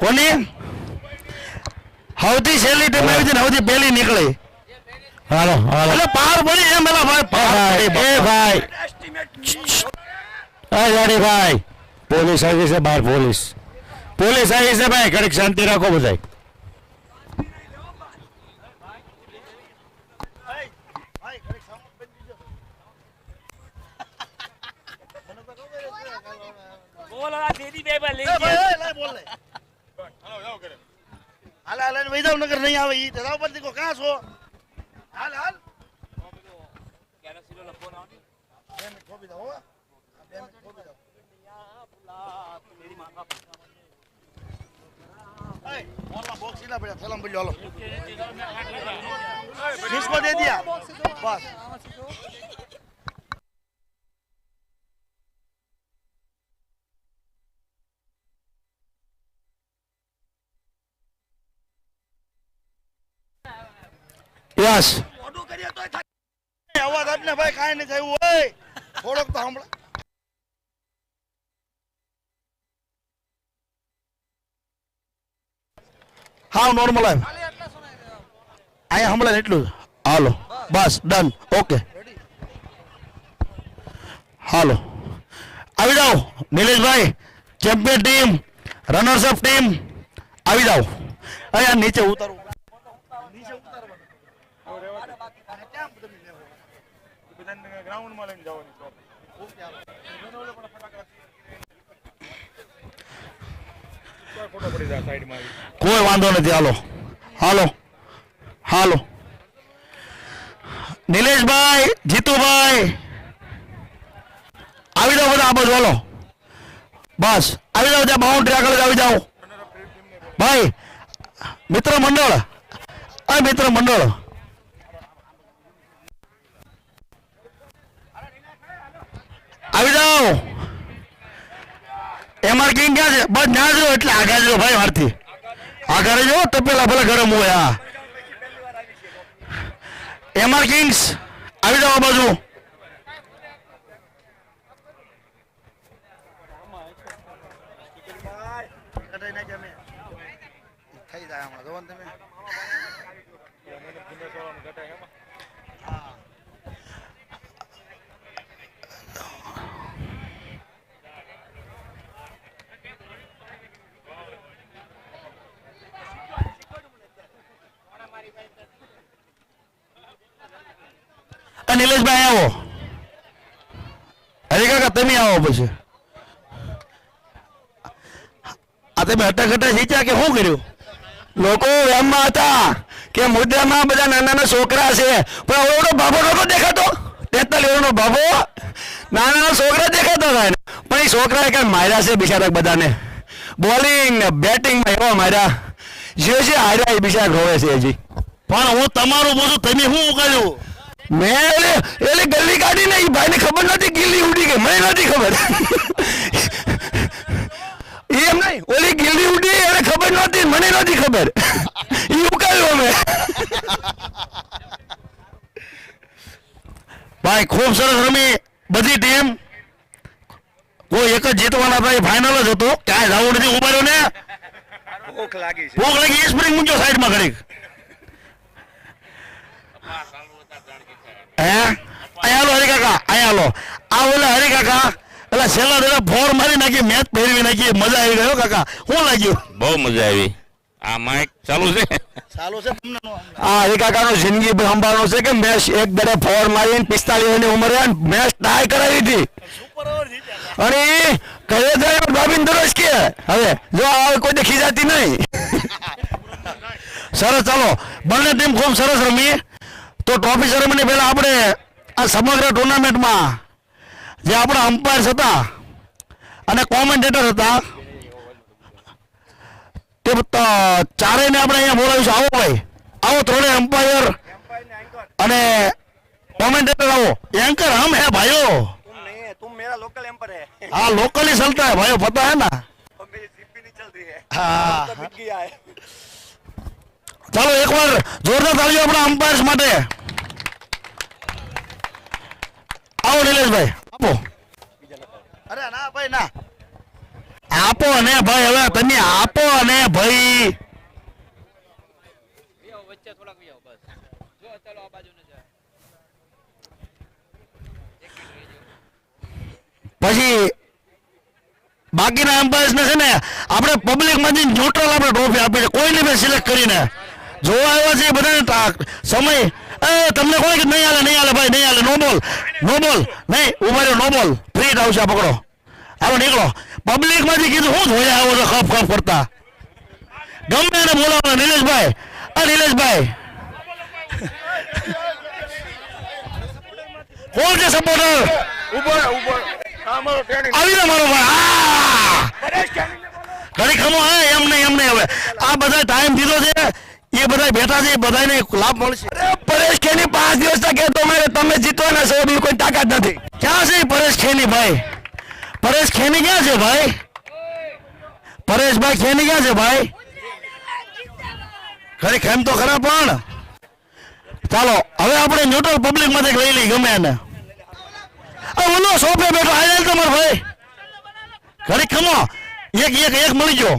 કોની સૌથી છેલ્લી ટીમ આવી છે ને સૌથી પહેલી નીકળી હાલો હાલો એટલે પાર પડી એમ પેલા ભાઈ ભાઈ પોલીસ આવી છે બહાર પોલીસ આવી છે ભાઈ ઘડીક શાંતિ રાખો બધા નગર નહીં આવે ઈ ધરાવ પર દીકો કાં છો હાલ હાલ બેન ખોબી દો હો બેન ખોબી દો એ ઓલા બોક્સ ઇલા પડ્યા થેલામ બોલ્યો હાલો કિસકો દે દિયા બસ યસ ઓડું કરીએ તોય થાય અવાજ આપને ભાઈ કાઈ ન થયું ઓય થોડોક તો સાંભળ હાવ નોર્મલ આય આયા સાંભળે એટલું હાલો બસ ડન ઓકે હાલો આવી જાઓ Nileshbhai champion team runners up team આવી જાઓ અહીંયા નીચે ઉતારો ગ્રાઉન્ડમાં લઈને જવાની કોઈ વાંધો નથી હાલો હાલો હાલો નિલેશભાઈ જીતુભાઈ આવી જાઓ બધા આ બાજુ હાલો બસ આવી જાઓ ત્યાં બાઉન્ડ્રી આગળ આવી જાઓ ભાઈ મિત્ર મંડળ મિત્ર મંડળ આવી જાઓ એમાં કિંગ ક્યાં છે બસ ના જો એટલે આગળ જો ભાઈ મારથી આગળ જો તપેલા ભલે ગરમ હોય હા એમાં કિંગ્સ આવી જાઓ બાજુ થઈ જાય હમણાં જોવાનું તમે નિલેશભાઈ આવો અરે કાકા તમે આવો પછી આ તમે હટાખટા શીખ્યા કે શું કર્યું લોકો એમમાં હતા કે મુદ્દામાં બધા નાના છોકરા છે પણ ઓળો બાબો નતો દેખાતો 43 વર્ષનો બાબો નાના છોકરા દેખાતા હતા પણ એ છોકરાએ કઈ માર્યા છે બિચારા બધાને બોલિંગ ને બેટિંગમાં એવા માર્યા જે છે હાર્યા એ બિચારા ખોવે છે હજી પણ હું તમારું બોલું તમે શું ઉગાડ્યું મેં એટલે ગલ્લી કાઢી ને ભાઈ ને ખબર નથી ગિલ્લી ઉડી ગઈ મને નથી ખબર એમ નહીં ઓલી ગિલ્લી ઉડી એને ખબર નહોતી મને નથી ખબર એ ઉકાળ્યું અમે ભાઈ ખૂબ સરસ રમી બધી ટીમ કોઈ એક જ જીતવાના હતા એ ફાઇનલ જ હતો ક્યાંય જવું નથી ઉભા ને ભૂખ લાગી સ્પ્રિંગ મૂંજો સાઈડમાં ઘડીક અહીંયા હરી કાકા અહીંયા આ ઓલા હરી કાકા એટલે છેલ્લા દાડા ફોર મારી નાખી મેચ ફેરવી નાખી મજા આવી ગયો કાકા શું લાગ્યું બહુ મજા આવી આ માઇક ચાલુ છે આ હરી કાકાનો જિંદગી સંભાળનો છે કે મેચ એક દડે ફોર મારીને 45 ની ઉંમરે મેચ ટાઈ કરાવી હતી અને કહે છે બાબીન દરજ કે હવે જો આ કોઈ દેખી જતી નહીં સરસ ચાલો બંને ટીમ ખૂબ સરસ રમી તો ટ્રોફી સેરેમની પહેલા આપણે આ સમગ્ર ટુર્નામેન્ટમાં જે આપણા અમ્પાયર્સ હતા અને કોમેન્ટેટર હતા તે ચારેયને આપણે અહીંયા બોલાવીશું આવો ભાઈ આવો ત્રણેય અમ્પાયર અને કોમેન્ટેટર આવો एंकर हम है भाइयों तुम नहीं है तुम मेरा लोकल एम्पर है हाँ लोकल ही चलता है भाइयों पता है ना और मेरी जिप भी नहीं चल रही है हाँ तो बिक गया है ચાલો એકવાર જોરદાર તાળીઓ આપણા અમ્પાયર્સ માટે આવો નિલેશભાઈ આપો અરે ના ભાઈ ના આપો ને ભાઈ હવે તમે આપો ને પછી બાકીના એમ્પાયર્સને છે ને આપણે પબ્લિકમાંથી ન્યુટ્રલ આપણે ટ્રોફી આપી છે, કોઈને બી સિલેક્ટ કરીને જોવા આવ્યા છે એ બધાને સમય તમને કોઈ કે નહીં હાલે ભાઈ નહીં હાલે, નો બોલ નહીં, ઉભા રહ્યો, નો બોલ, ફ્રી આવશે, પકડો, હાલો નીકળો. પબ્લિકમાંથી કીધું હું જોયા આવો છો ખપ ખપ કરતા, ગમે એને બોલાવો. નિલેશભાઈ કોણ છે સપોર્ટર? આવી ને મારો ભાઈ, ઘડી ખમો. એમ નહીં હવે આ બધા ટાઈમ દીધો છે, એ બધા બેઠા છે, એ બધાને લાભ મળશે. પરેશ ખેની 5 દિવસ તક તો તમે જીતો ને સો કોઈ તાકાત નથી. ક્યાં છે પરેશ ખેની ભાઈ? પરેશ ખેની ક્યાં છે ભાઈ? પરેશભાઈ ખેની ક્યાં છે ભાઈ? ખરી ખેમ તો ખરા. પણ ચાલો હવે આપણે ન્યુટ્રલ પબ્લિક માંથી લઈ લઈ ગમે એને. ઓલો સોફે બેઠો આયલ તમારો ભાઈ, ઘડી ખમો. એક મળી ગયો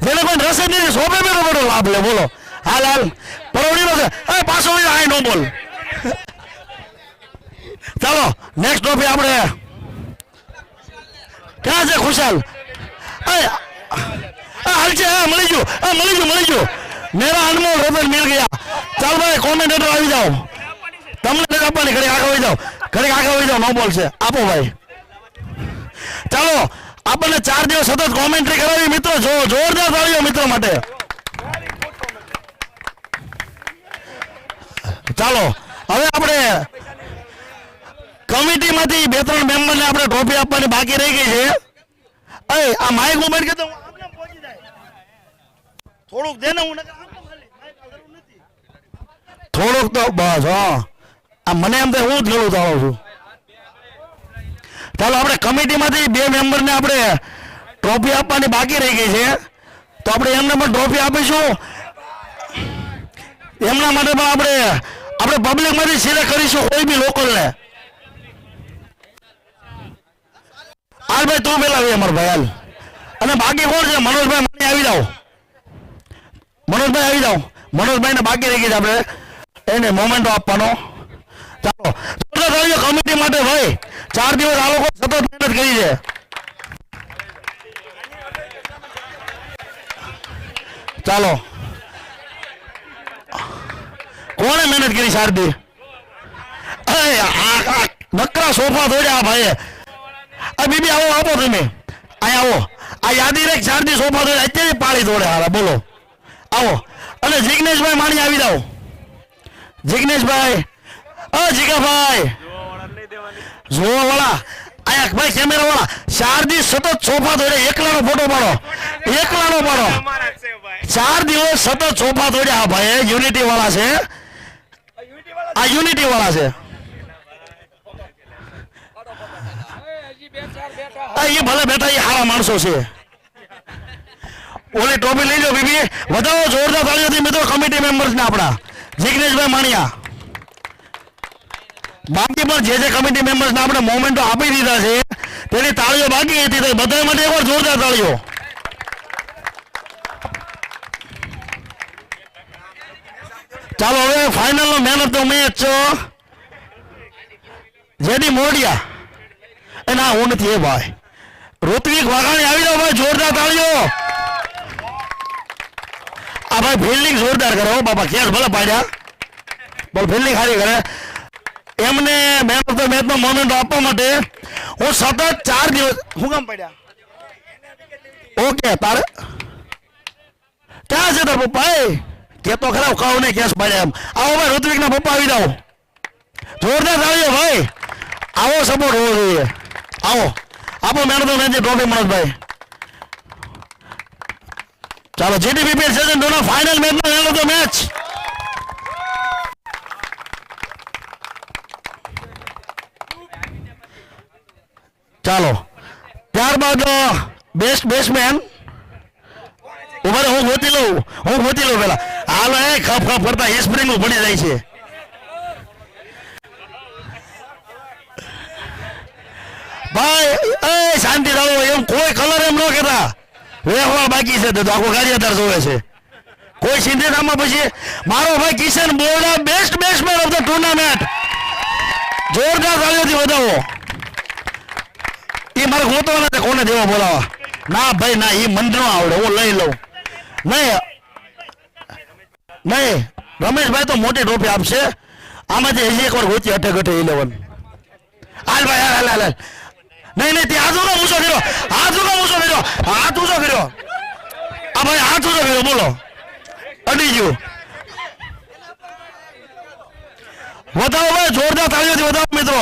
જેને કોઈ રસ જ નથી, સોફે બેઠો લાભ લે. બોલો હાલ પરવડીનો છે, પાછો આય નો બોલ. ચાલો નેક્સ્ટ ટ્રોફી આપણે ક્યાં છે? ખુશાલ હાલ છે. મળી ગયું. મેરા અનમોલ રતન મિલ ગયા. ચાલ ભાઈ કોમેન્ટેટર આવી જાઓ, તમને નથી આપવાની. ઘડી આગળ આવી જાઓ, નો બોલ છે, આપો ભાઈ. ચાલો આપણને 4 દિવસ સતત કોમેન્ટ્રી કરાવી મિત્રો, જોરદાર તાળીઓ મિત્રો માટે. ચાલો હવે આપણે કમિટીમાંથી 2-3 મેમ્બરને આપણે ટ્રોફી આપવાની બાકી રહી ગઈ છે. આ માઇક મોબાઈલ કે થોડુંક દે ને, હું થોડુંક તો બસ. આ મને એમ થાય હું જ ગળું તાળું છું. ચાલો આપણે કમિટીમાંથી 2 મેમ્બરને આપણે ટ્રોફી આપવાની બાકી રહી ગઈ છે, તો આપણે એમને પણ ટ્રોફી આપીશું. એમના માટે પણ આપણે પબ્લિકમાંથી સિલેક્ટ કરીશું કોઈ બી લોકલને. હાલ ભાઈ તું પેલા આવી અમારો ભાઈ હાલ. અને બાકી કોણ છે? મનોજભાઈ મને આવી જાઓ. મનોજભાઈ ને બાકી રહી ગઈ છે, આપણે એને મોમેન્ટો આપવાનો. ચાલો કમિટી માટે ભાઈ 4 દિવસ આ લોકો સતત મહેનત કરી છે. ચાલો કોણે મહેનત કરી? શારદી નકરા સોફા દોડ્યા ભાઈ. બીબી આવો, આપો તમે અહીંયા આવો. આ યાદી રે શારદી સોફા દોડ્યા, અત્યારે પાળી દોડે. હારા બોલો આવો. અને જિગ્નેશભાઈ માણી આવી જાઓ. જિગ્નેશભાઈ, જીગાભાઈ જોવા વાળા, આયા ભાઈ કેમેરા વાળા. શારદી સતત સોફા દોડે, એકલાનો ફોટો પાડો. 4 દિવસ સતત સોફા દોડ્યા. ભાઈ યુનિટી વાળા છે, આ યુનિટી વાળા છે. એ ભલે બેઠા, એ સારા માણસો છે. ઓલી ટ્રોફી લઈ લો બીબી, વધાવો જોરદાર તાળીઓથી મિત્રો કમિટી મેમ્બર્સ ને આપણા જિગ્નેશભાઈ માણિયા. બાકી પણ જે કમિટી મેમ્બર્સ ને આપણે મોમેન્ટો આપી દીધા છે, તેની તાળીઓ બાકી હતી, બધા માટે એકવાર જોરદાર તાળીઓ. ચાલો હવે ફાઇનલ નો man of the match JD Modiya. ના હું નથી એ ભાઈ, ઋત્વિક વાઘાણી આવી જાઓ ભાઈ, જોરદાર તાળીઓ. આ ભાઈ ફિલ્ડિંગ જોરદાર કરે હો બાપા, કેસ ભલે પાડ્યા પણ ફિલ્ડિંગ સારી કરે. એમને મેન ઓફ ધ મેચ નો મોમેન્ટ આપવા માટે હું સતત 4 દિવસ હું કામ પડ્યા. ઓકે તારે ક્યાં છે તાર પપ્પા? કે તો ખરાબ કહું નહીં, કેસ પાડ્યા એમ. આવો ભાઈ ઋત્વિક ના પપ્પા આવી જાઓ, જોરદાર તાળીઓ ભાઈ. આવો સપોર્ટ હોવો જોઈએ. આવો આપો man of the match trophy Manojbhai. ચાલો જીટીપીપીએલ સીઝન 2 નો ફાઇનલ મેચ નો મેન ઓફ ધ મેચ. ચાલો ત્યારબાદ બેસ્ટ બેટ્સમેન ઉભા હું ગોતી લઉં પેલા. હાલો ખપ ખપ કરતા સ્પ્રિંગ પડી જાય છે. ભાઈ શાંતિ રાખો, એમ કોઈ કલર એમ ન કહેતા. વેખવા બાકી છે તો આખો કાર્યદાર જોવે છે. કોઈ સિંધેરામાં પછી મારો ભાઈ Kishan Borda best batsman of the tournament. જોરદાર તાળીઓથી વધાવો. એ મારે ગોતવાના છે કોને દેવા બોલાવા. ના ભાઈ ના, એ મને ન આવડે, હું લઈ લઉં. નહીં નહીં, રમેશભાઈ તો મોટી ટ્રોફી આપશે. આમાંથી હજી એકવાર ગોતી અટે 11. હાલ ભાઈ, હાલ હાલ હાલ. નહીં નહીં, ત્યાં હાથ ઊંચો કર્યો, હાથ ઊંચો કર્યો, હાથ ઊંચો કર્યો. આ ભાઈ હાથ ઊંચો કર્યો, બોલો. અડી ગયું. વધાવો ભાઈ, જોરદાર તાળીઓથી વધાવો મિત્રો.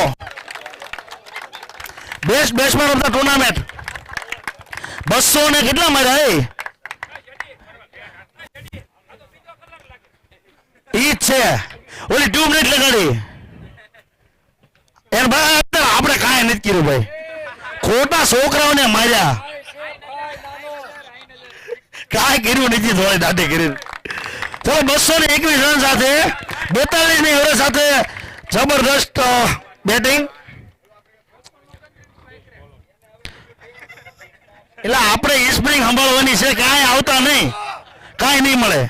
Best batsman of the tournament 200 ને કેટલા માર્યા ઈ જ છે. ઓલી ટ્યુબ લાઈટ લગાડી એને ભાઈ. આપણે કાંઈ નથી કર્યું ભાઈ, ખોટા છોકરાઓને માર્યા, કાંઈ કર્યું નથી. થોડી દાઢી કરી. ચલો 221 રન સાથે 42 ની એવરેજ સાથે જબરદસ્ત બેટિંગ. એટલે આપણે સ્પ્રિંગ સંભાળવાની છે, કાંઈ આવતા નહીં, કાંઈ નહીં મળે.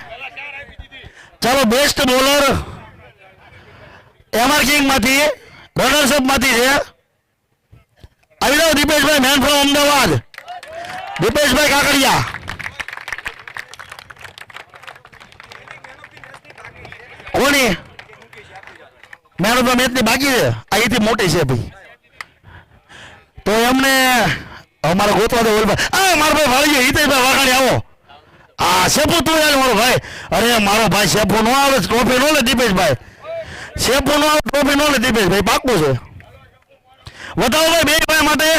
ચાલો બેસ્ટ બોલર એમઆર કિંગ માંથી, રનર્સઅપ માંથી છે. આવી જાઓ દીપેશભાઈ, મેન ફ્રોમ અમદાવાદ, દીપેશભાઈ કાકડિયા. કોની મેન ઓફ ધ મેચ ની બાકી છે? આ એથી મોટી છે ભાઈ, તો એમને અમારે ગોતવા દો. મારો ભાઈ વાળી હિતેશભાઈ વાઘાણી આવો. હા શેફુ તું યાર મારો ભાઈ. અરે મારો ભાઈ શેફુ નો આવે, ટ્રોફી નો લે દીપેશભાઈ. શેફુ નો આવે, ટ્રોફી નો લે દીપેશભાઈ, પાકું છે. વધાવો ભાઈ, બે ભાઈ માટે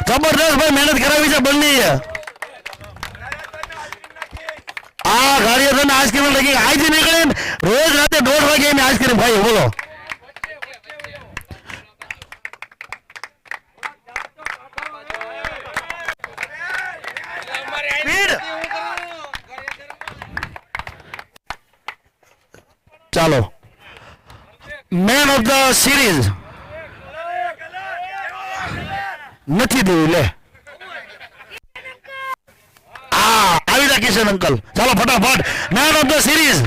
જબરદસ્ત ભાઈ મહેનત કરાવી છે બંને. આ ગાડીઓ તને આઈસ્ક્રીમ લગી આજથી નીકળે રોજ રાતે 1:30 વાગે એની આઈસ્ક્રીમ ખાઈ. બોલો ચાલો મેન ઓફ ધ સિરીઝ નથી દેવું લે. આવી જા કિશન અંકલ. ચાલો ફટાફટ main of the series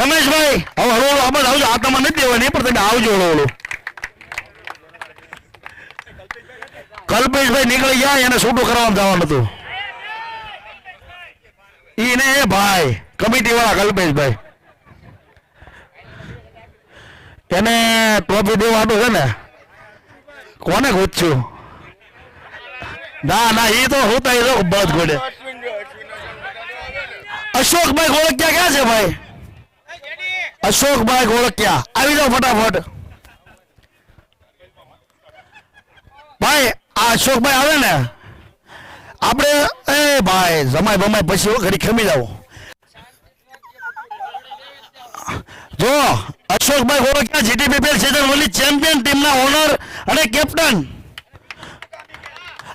Rameshbhai. હવે હળવો આપણે આવજો, આ તમારે નથી દેવાની પણ તમે આવજો હળવો. કલ્પેશભાઈ નીકળી ગયા, એને છૂટું કરવાનું જવાનું હતું. ઈને ભાઈ કમિટી વાળા કલ્પેશભાઈ, એને ટ્રોફી દેવાનું છે ને. કોને ગોચ્યું? ના ના, એ તો હોતા એ લોકો બધ ગોડે. અશોકભાઈ ગોળકિયા ક્યાં છે ભાઈ? અશોકભાઈ ગોળકિયા આવી જાઓ ફટાફટ. ભાઈ આ અશોકભાઈ આવે ને, આપણે એ ભાઈ જમાય બમાય પછી ઘડી ખમી જાવ. જો અશોકભાઈ ગોળકિયા જીટીપીપીએલ સીઝન 1 ચેમ્પિયન ટીમના ઓનર અને કેપ્ટન.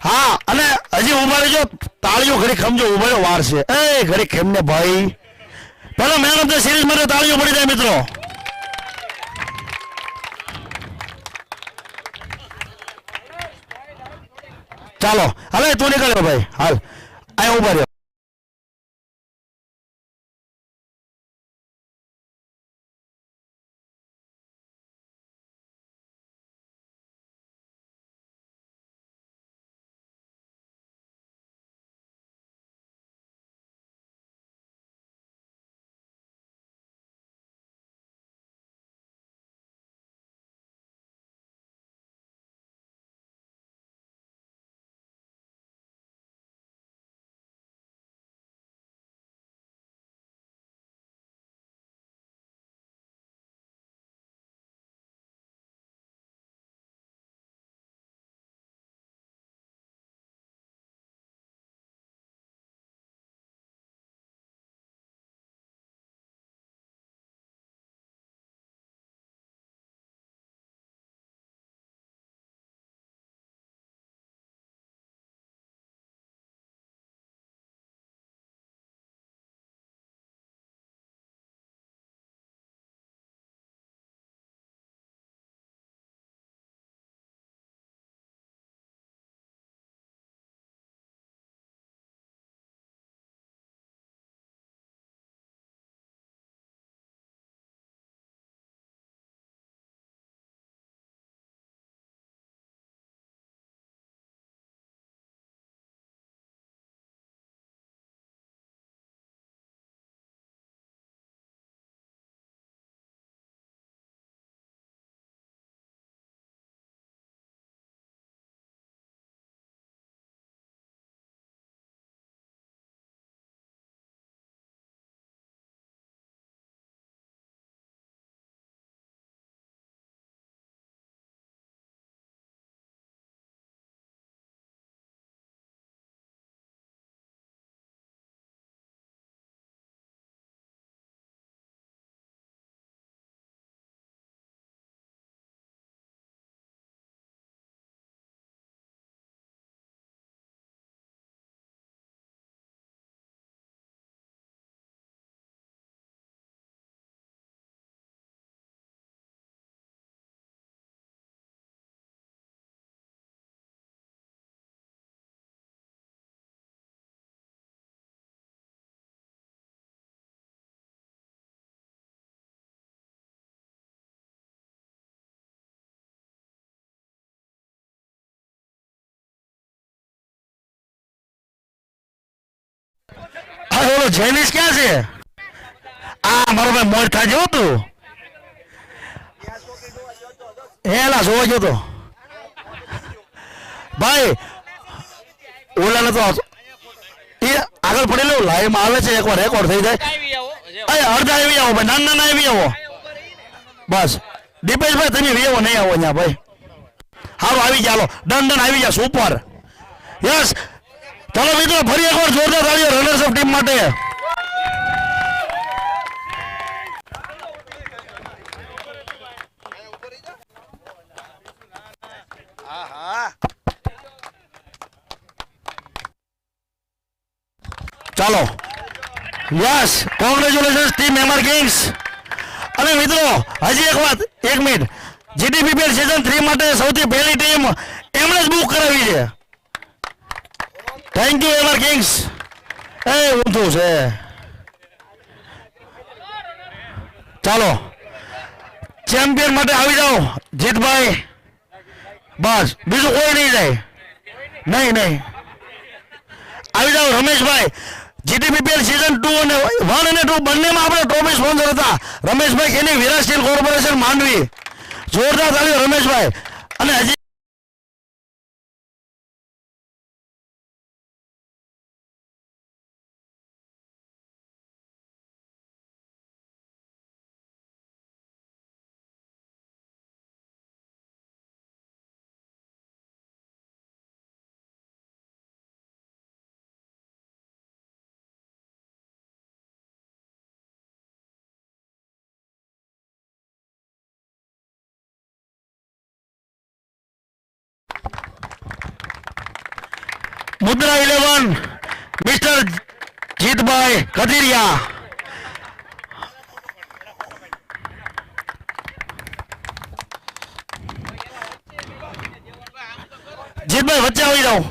હા અને હજી ઉભા રહેજો, તાળીઓ ઘડી ખમજો, ઉભા રહ્યો વાર છે. એ ઘડી ખેમને ભાઈ, પેલા મેન ઓફ ધ સિરીઝ માટે તાળીઓ પડી જાય મિત્રો. ચાલો હવે તું નીકળ્યો ભાઈ, હાલ અહીંયા ઉભા રહ્યો. ઓલો જેનિસ ક્યાં છે? આ મારો ભાઈ મોર થાજો તું હેલા જોવા ગયો તો ભાઈ ઓલાને તો એ આગળ પડેલો લાઈવ આવે છે એકવાર રેકોર્ડ થઈ જાય અડધા આવી આવો ભાઈ નાના આવી આવો બસ દીપેશભાઈ તમે આવો નહીં આવો અહીંયા ભાઈ હારો આવી ચાલો દંડન આવી જા સુપર યસ ચાલો મિત્રો ફરી એકવાર જોરદાર તાળીઓ રનર્સ ઓફ ટીમ માટે ચાલો yes congratulations team MR Kings અને મિત્રો હજી એક વાત 1 મિનિટ જીટીપીપીએલ સીઝન 3 માટે સૌથી પહેલી ટીમ એમણે જ બુક કરાવી છે થેન્ક યુ એમઆર કિંગ્સ એ ઊંધું છે ચાલો ચેમ્પિયન માટે આવી જાઓ જીતભાઈ બસ બીજું કોઈ નહીં જાય નહીં આવી જાઓ રમેશભાઈ જીટીપીપીએલ સીઝન 2 અને 1 અને 2 બંનેમાં આપણે ટ્રોફી સ્પોન્સર હતા રમેશભાઈ કેની વિરાટ સ્ટીલ કોર્પોરેશન માંડવી જોરદાર તાળીઓ રમેશભાઈ અને હજી મુદ્રા 11 મિસ્ટર જીતભાઈ કથિરિયા જીતભાઈ વચ્ચે આવી જાઓ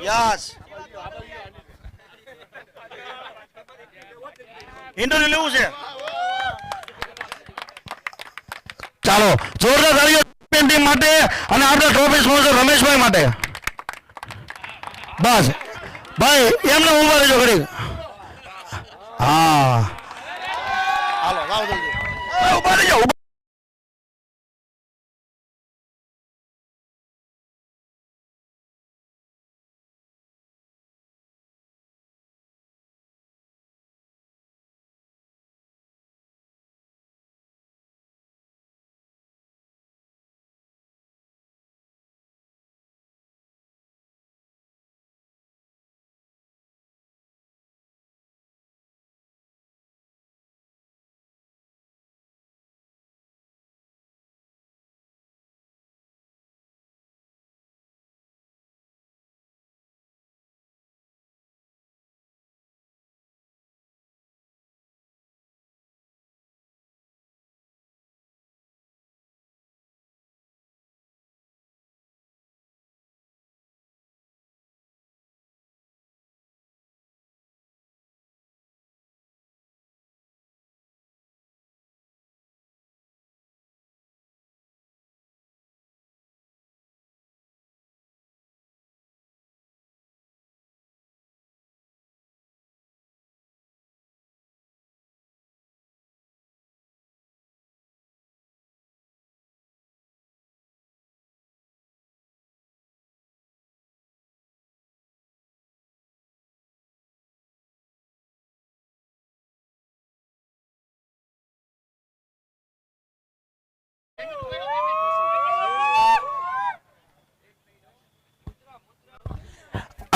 યસ ઇન્ટરવ્યુ લેવું છે ચાલો જોરદાર તાળીઓ ટીમ માટે અને આપણે ટ્રોફી સ્પોન્સર રમેશભાઈ માટે બસ ભાઈ એમને ઉભા રહેજો ઘડી હા હાલો લાવો જલ્દી ઉભા રહેજો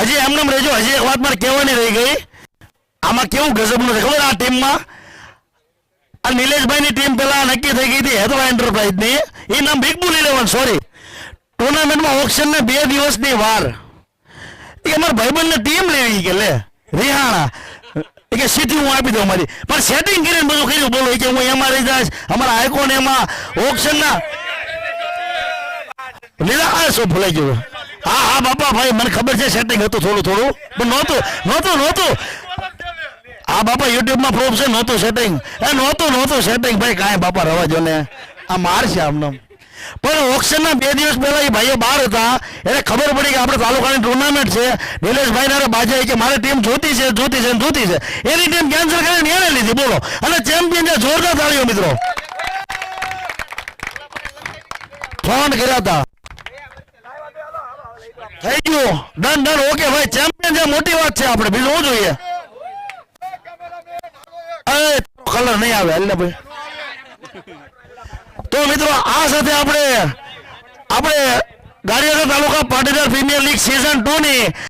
હજી એમને રહેજો હજી એક વાત મારે કહેવાની રહી ગઈ આમાં કેવું ગજબનું છે ખબર આ ટીમમાં આ નિલેશભાઈની ટીમ પેલા નક્કી થઈ ગઈ હતી હેદવા એન્ટરપ્રાઇઝની એ નામ બિગ બુલ 11 સોરી ટુર્નામેન્ટમાં ઓક્શનને 2 દિવસની વાર એ અમારા ભાઈબંધને ટીમ લેવી કે લે રિહાણા કે સીધી હું આપી દઉં મારી પણ સેટિંગ કરીને બધું કર્યું બોલો કે હું એમાં રહી જાય અમારા આઈકોન એમાં ઓક્શનના લીધા આ શું ભૂલાઈ ગયું હા હા બાપા ભાઈ મને ખબર છે સેટિંગ હતું થોડું પણ નહોતું હા બાપા યુટ્યુબમાં પ્રૂફ છે નહોતું સેટિંગ એ નહોતું સેટિંગ ભાઈ કાંઈ બાપા રવા જો ને આ માર છે આમને પણ ઓક્શનના 2 દિવસ પહેલા એ ભાઈઓ બહાર હતા, એને ખબર પડી કે આપણે તાલુકાની ટુર્નામેન્ટ છે, નિલેશભાઈ બાજાએ કે મારી ટીમ જોતી છે, એની ટીમ કેન્સલ કરીને એને લીધી, બોલો. અને ચેમ્પિયન છે, જોરદાર તાળીઓ મિત્રો. ફોન કર્યા હતા, થઈ ગયું, ડન, ઓકે ભાઈ, ચેમ્પિયન છે, મોટી વાત છે. આપણે બીજું શું જોઈએ? કલર નહીં આવે એટલે ભાઈ. તો મિત્રો આ સાથે આપણે ગારિયાધાર તાલુકા પાટીદાર પ્રીમિયર લીગ સિઝન 2 ની